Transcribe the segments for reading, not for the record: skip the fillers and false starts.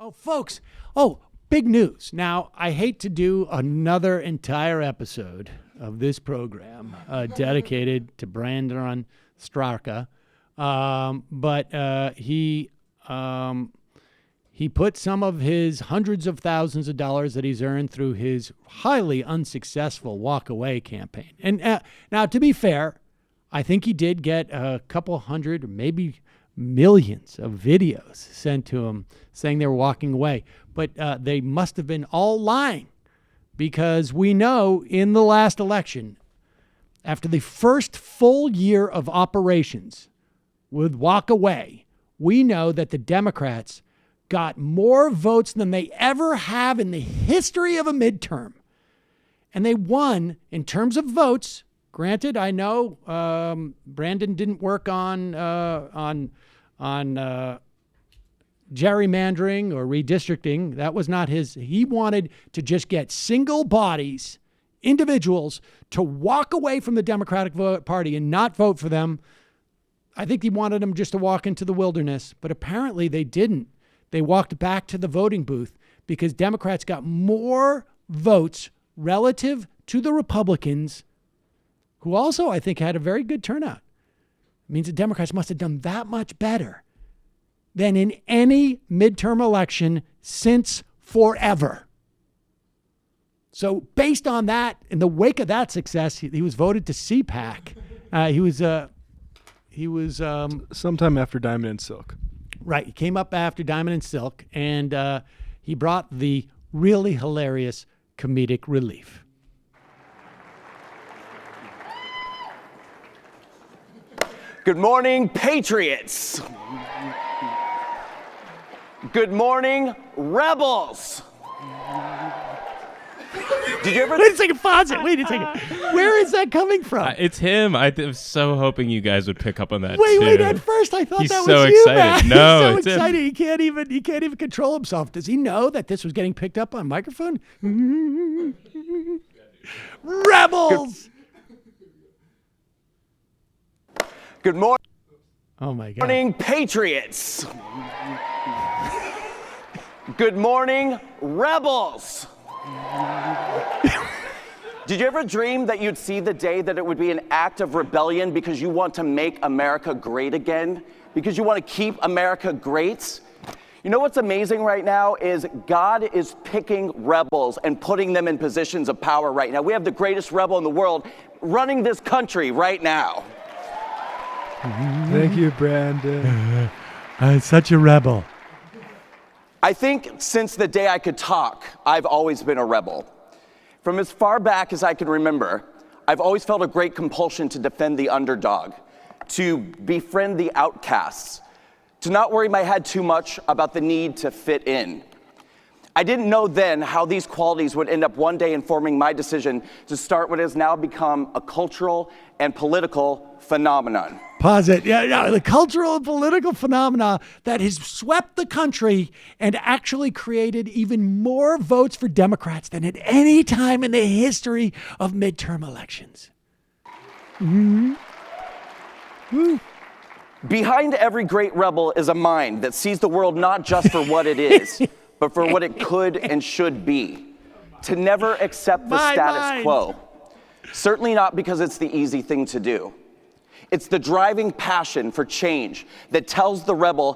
Oh, folks. Big news. Now, I hate to do another entire episode of this program dedicated to Brandon Straka, but he put some of his hundreds of thousands of dollars that he's earned through his highly unsuccessful Walkaway campaign. And now, to be fair, I think he did get a couple hundred, or maybe millions of videos sent to him saying they were walking away. But they must have been all lying, because we know in the last election, after the first full year of operations with Walkaway, we know that the Democrats got more votes than they ever have in the history of a midterm. And they won in terms of votes. Granted, I know Brandon didn't work on gerrymandering or redistricting. That was not his. He wanted to just get single bodies, individuals, to walk away from the Democratic Party and not vote for them. I think he wanted them just to walk into the wilderness, but apparently they didn't. They walked back to the voting booth because Democrats got more votes relative to the Republicans, who also, I think, had a very good turnout. It means the Democrats must have done that much better than in any midterm election since forever. So based on that, in the wake of that success, he was voted to CPAC. He was sometime after Diamond and Silk. Right. He came up after Diamond and Silk, and he brought the really hilarious comedic relief. Good morning, patriots. Good morning, rebels. Did you ever... Wait a second, pause it. Wait a second. Where is that coming from? It's him. I was so hoping you guys would pick up on that. Wait. At first, I thought He's that so was you, excited. man. No, He's so it's him. excited. He can't even control himself. Does he know that this was getting picked up on microphone? Rebels. Good morning. Oh my God. Morning, patriots. Good morning, rebels. Did you ever dream that you'd see the day that it would be an act of rebellion because you want to make America great again? Because you want to keep America great? You know what's amazing right now is God is picking rebels and putting them in positions of power right now. We have the greatest rebel in the world running this country right now. Thank you, Brandon. Such a rebel. I think since the day I could talk, I've always been a rebel. From as far back as I can remember, I've always felt a great compulsion to defend the underdog, to befriend the outcasts, to not worry my head too much about the need to fit in. I didn't know then how these qualities would end up one day informing my decision to start what has now become a cultural and political phenomenon. Pause it. Yeah, the cultural and political phenomena that has swept the country and actually created even more votes for Democrats than at any time in the history of midterm elections. Mm-hmm. Woo. Behind every great rebel is a mind that sees the world not just for what it is, but for what it could and should be. To never accept the status quo. Certainly not because it's the easy thing to do. It's the driving passion for change that tells the rebel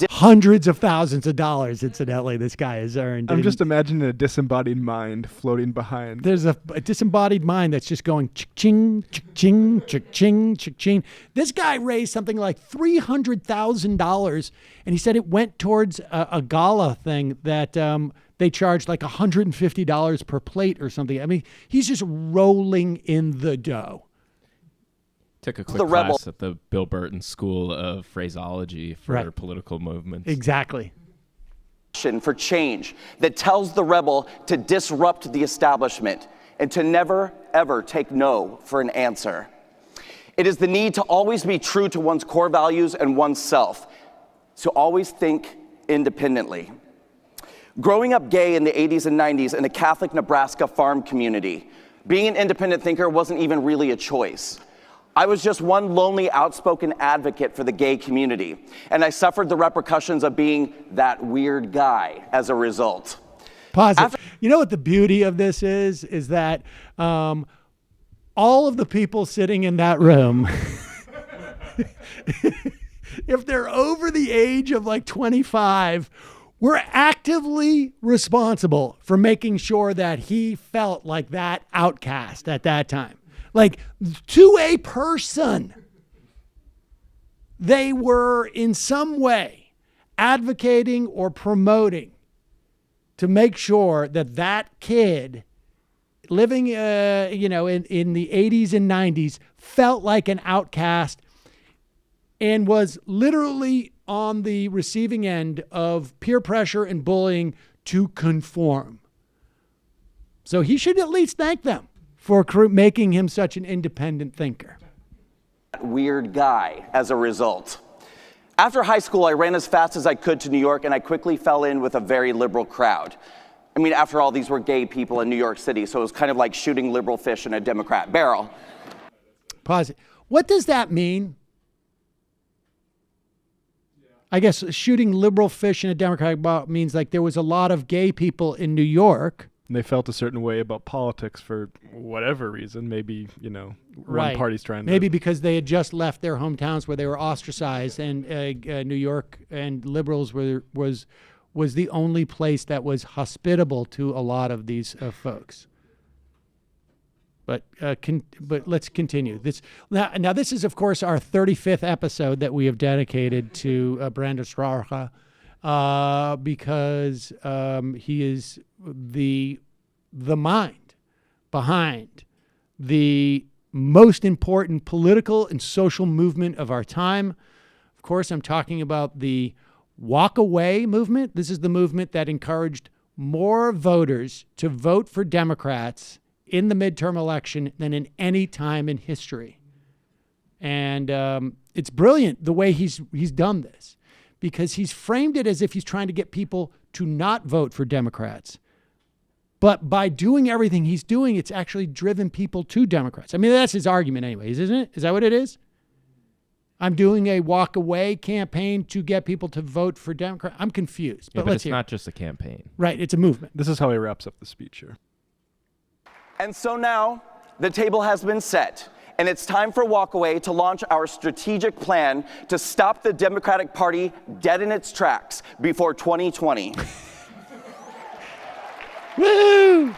hundreds of thousands of dollars, incidentally, this guy has earned. I'm just imagining a disembodied mind floating behind. There's a disembodied mind that's just going ching, ching, ching, ching. This guy raised something like $300,000, and he said it went towards a gala thing that they charged like $150 per plate or something. I mean, he's just rolling in the dough. Took a quick class at the Bill Burton School of Phraseology for political movements. Exactly. For change that tells the rebel to disrupt the establishment and to never, ever take no for an answer. It is the need to always be true to one's core values and oneself, to always think independently. Growing up gay in the 80s and 90s in a Catholic Nebraska farm community, being an independent thinker wasn't even really a choice. I was just one lonely, outspoken advocate for the gay community, and I suffered the repercussions of being that weird guy as a result. Pause it. You know what the beauty of this is that all of the people sitting in that room, if they're over the age of like 25, were actively responsible for making sure that he felt like that outcast at that time. Like, to a person, they were in some way advocating or promoting to make sure that that kid living, in the 80s and 90s felt like an outcast and was literally on the receiving end of peer pressure and bullying to conform. So he should at least thank them for making him such an independent thinker. Weird guy as a result. After high school, I ran as fast as I could to New York, and I quickly fell in with a very liberal crowd. I mean, after all, these were gay people in New York City, so it was kind of like shooting liberal fish in a Democrat barrel. Pause it. What does that mean? I guess shooting liberal fish in a Democratic barrel means like there was a lot of gay people in New York. And they felt a certain way about politics for whatever reason. Maybe, Right. one party's trying to... Maybe because they had just left their hometowns where they were ostracized, and New York and liberals was the only place that was hospitable to a lot of these folks. But let's continue. Now this is, of course, our 35th episode that we have dedicated to Brandon Straka, because he is the mind behind the most important political and social movement of our time. Of course, I'm talking about the Walkaway movement. This is the movement that encouraged more voters to vote for Democrats in the midterm election than in any time in history. And it's brilliant the way he's done this, because he's framed it as if he's trying to get people to not vote for Democrats. But by doing everything he's doing, it's actually driven people to Democrats. I mean, that's his argument anyways, isn't it? Is that what it is? I'm doing a walk-away campaign to get people to vote for Democrats. I'm confused. But let's it's hear. not just a campaign. Right, it's a movement. This is how he wraps up the speech here. And so now the table has been set, and it's time for Walkaway to launch our strategic plan to stop the Democratic Party dead in its tracks before 2020. Woo!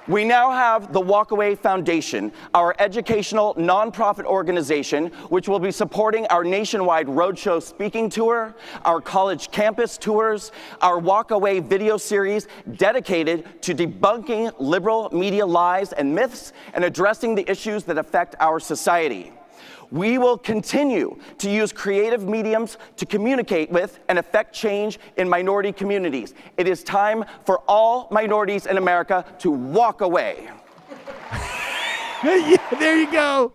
We now have the Walkaway Foundation, our educational nonprofit organization, which will be supporting our nationwide roadshow speaking tour, our college campus tours, our Walkaway video series dedicated to debunking liberal media lies and myths and addressing the issues that affect our society. We will continue to use creative mediums to communicate with and affect change in minority communities. It is time for all minorities in America to walk away. Yeah, there you go.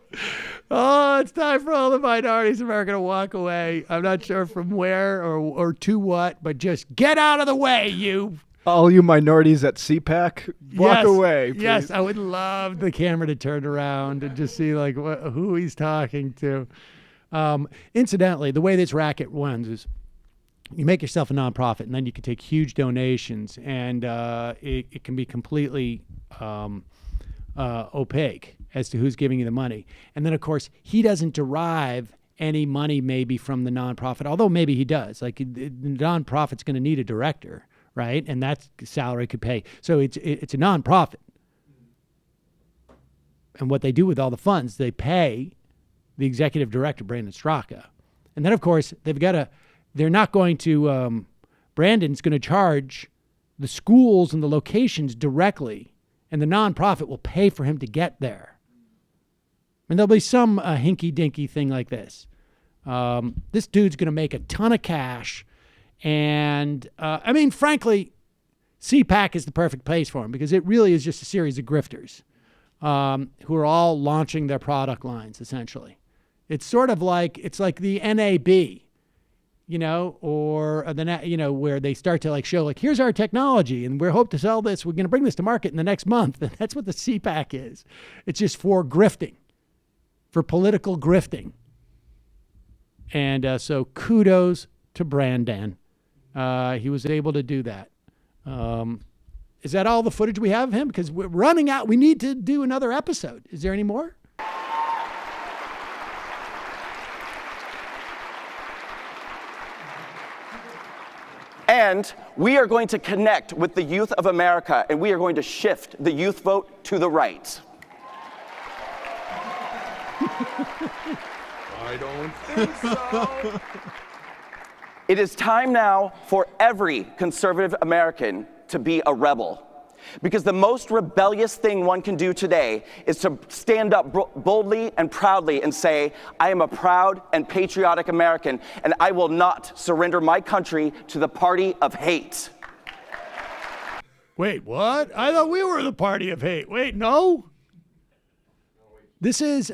Oh, it's time for all the minorities in America to walk away. I'm not sure from where or to what, but just get out of the way, you. All you minorities at CPAC, walk away, please. Yes, I would love the camera to turn around and just see like who he's talking to. Incidentally, the way this racket runs is you make yourself a nonprofit, and then you can take huge donations, and it can be completely opaque as to who's giving you the money. And then, of course, he doesn't derive any money maybe from the nonprofit, although maybe he does. Like the nonprofit's going to need a director, right? And that salary could pay. So it's a nonprofit. And what they do with all the funds, they pay the executive director, Brandon Straka. And then, of course, they're not going to, Brandon's going to charge the schools and the locations directly, and the nonprofit will pay for him to get there. And there'll be some hinky-dinky thing like this. This dude's going to make a ton of cash. And, frankly, CPAC is the perfect place for him, because it really is just a series of grifters who are all launching their product lines, essentially. It's sort of like, it's like the NAB, or where they start to like show like, here's our technology and we hope to sell this. We're going to bring this to market in the next month. And that's what the CPAC is. It's just for grifting. for political grifting. And so kudos to Brandon. He was able to do that. Is that all the footage we have of him? Because we're running out. We need to do another episode. Is there any more? And we are going to connect with the youth of America, and we are going to shift the youth vote to the right. I don't think so. It is time now for every conservative American to be a rebel. Because the most rebellious thing one can do today is to stand up boldly and proudly and say, I am a proud and patriotic American, and I will not surrender my country to the party of hate. Wait, what? I thought we were the party of hate. Wait, no? This is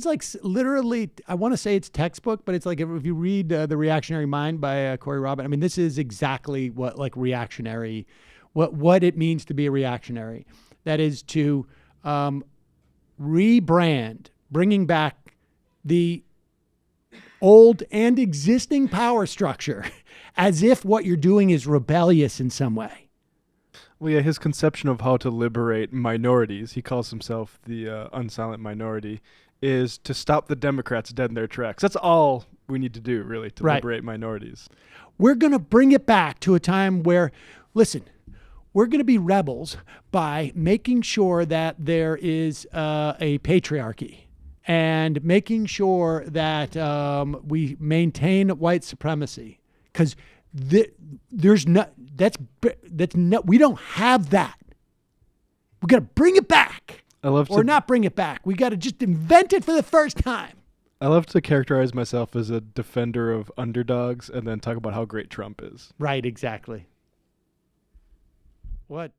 like literally, I want to say it's textbook, but it's like if you read The Reactionary Mind by Corey Robin, this is exactly what like reactionary, what it means to be a reactionary. That is to rebrand, bringing back the old and existing power structure as if what you're doing is rebellious in some way. Well, yeah, his conception of how to liberate minorities, he calls himself the unsilent minority, is to stop the Democrats dead in their tracks. That's all we need to do, really, to liberate minorities. We're going to bring it back to a time where, listen, we're going to be rebels by making sure that there is a patriarchy and making sure that we maintain white supremacy. Because there's not, we don't have that. We got to bring it back. Not bring it back. We got to just invent it for the first time. I love to characterize myself as a defender of underdogs and then talk about how great Trump is. Right, exactly. What?